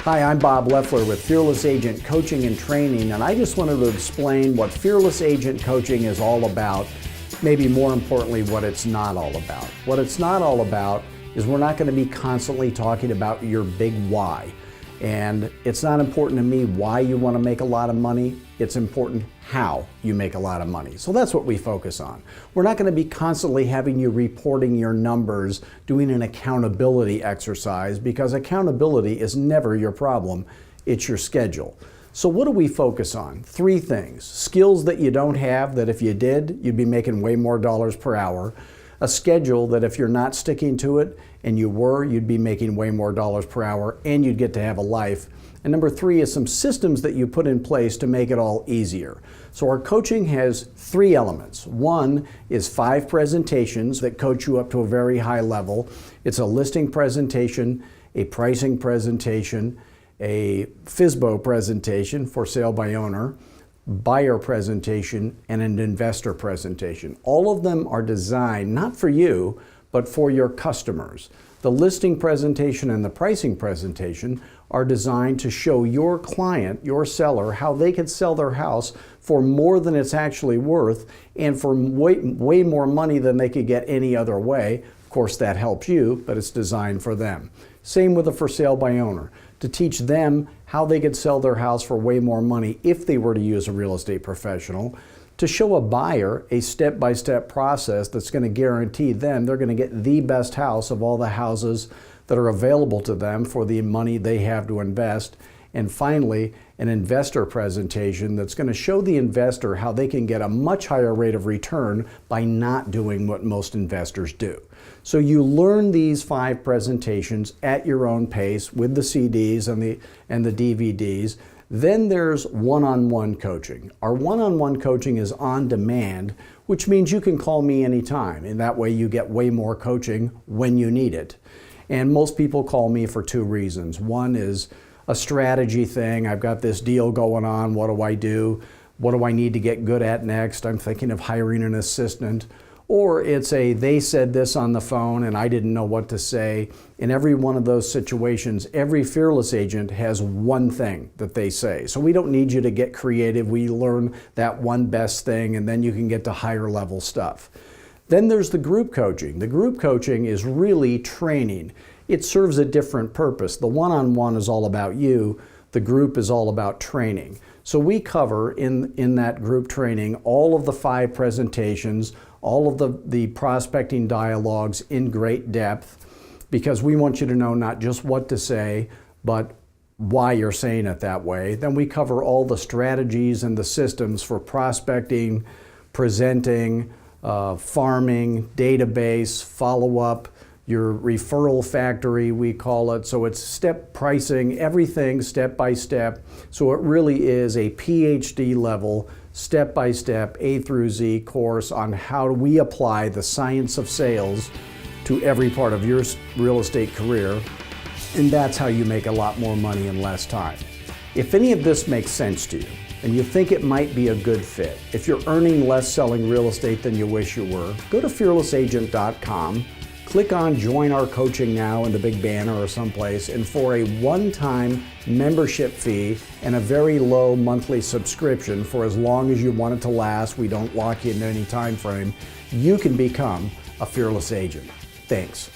Hi, I'm Bob Loeffler with Fearless Agent Coaching and Training, and I just wanted to explain what Fearless Agent Coaching is all about, maybe more importantly, what it's not all about. What it's not all about is we're not going to be constantly talking about your big why. And it's not important to me why you want to make a lot of money. It's important how you make a lot of money. So that's what we focus on. We're not going to be constantly having you reporting your numbers, doing an accountability exercise, because accountability is never your problem. It's your schedule. So what do we focus on? 3 things. Skills that you don't have, that if you did, you'd be making way more dollars per hour. A schedule that if you're not sticking to it and you were, you'd be making way more dollars per hour and you'd get to have a life. And number 3 is some systems that you put in place to make it all easier. So our coaching has 3 elements. 1 is 5 presentations that coach you up to a very high level. It's a listing presentation, a pricing presentation, a FSBO presentation, for sale by owner, buyer presentation, and an investor presentation. All of them are designed not for you, but for your customers. The listing presentation and the pricing presentation are designed to show your client, your seller, how they could sell their house for more than it's actually worth and for way more money than they could get any other way. Of course, that helps you, but it's designed for them. Same with a for sale by owner, to teach them how they could sell their house for way more money if they were to use a real estate professional, to show a buyer a step-by-step process that's going to guarantee them they're going to get the best house of all the houses that are available to them for the money they have to invest. And finally, an investor presentation that's going to show the investor how they can get a much higher rate of return by not doing what most investors do. So you learn these 5 presentations at your own pace with the CDs and the DVDs. Then there's one-on-one coaching. Our one-on-one coaching is on demand, which means you can call me anytime, and that way you get way more coaching when you need it. And most people call me for 2 reasons. One is a strategy thing. I've got this deal going on. What do I do? What do I need to get good at next? I'm thinking of hiring an assistant. Or it's a, they said this on the phone and I didn't know what to say. In every one of those situations, every fearless agent has one thing that they say. So we don't need you to get creative. We learn that one best thing and then you can get to higher level stuff. Then there's the group coaching. The group coaching is really training. It serves a different purpose. The one-on-one is all about you. The group is all about training. So we cover in that group training all of the 5 presentations, all of the prospecting dialogues in great depth, because we want you to know not just what to say, but why you're saying it that way. Then we cover all the strategies and the systems for prospecting, presenting, farming, database, follow-up, your referral factory, we call it. So it's step pricing, everything step by step. So it really is a PhD level, step-by-step, A through Z course on how do we apply the science of sales to every part of your real estate career. And that's how you make a lot more money in less time. If any of this makes sense to you, and you think it might be a good fit, if you're earning less selling real estate than you wish you were, go to fearlessagent.com, click on Join Our Coaching Now in the big banner or someplace, and for a one-time membership fee and a very low monthly subscription for as long as you want it to last, we don't lock you into any time frame, you can become a fearless agent. Thanks.